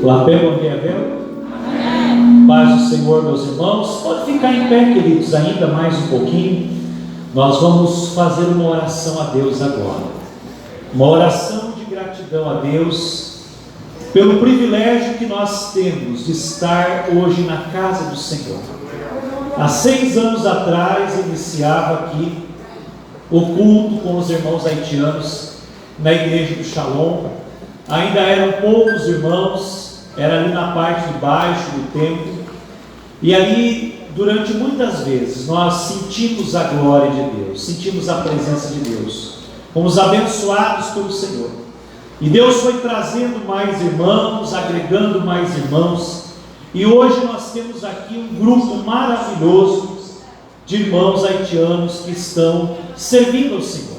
Lapé, bom dia, Abel. Paz do Senhor, meus irmãos. Pode ficar em pé, queridos, ainda mais um pouquinho. Nós vamos fazer uma oração a Deus agora. Uma oração de gratidão a Deus pelo privilégio que nós temos de estar hoje na casa do Senhor. Há 6 anos atrás iniciava aqui o culto com os irmãos haitianos na igreja do Shalom. Ainda eram poucos irmãos, era ali na parte de baixo do templo, e ali durante muitas vezes nós sentimos a glória de Deus, sentimos a presença de Deus, fomos abençoados pelo Senhor, e Deus foi trazendo mais irmãos, agregando mais irmãos, e hoje nós temos aqui um grupo maravilhoso de irmãos haitianos que estão servindo ao Senhor.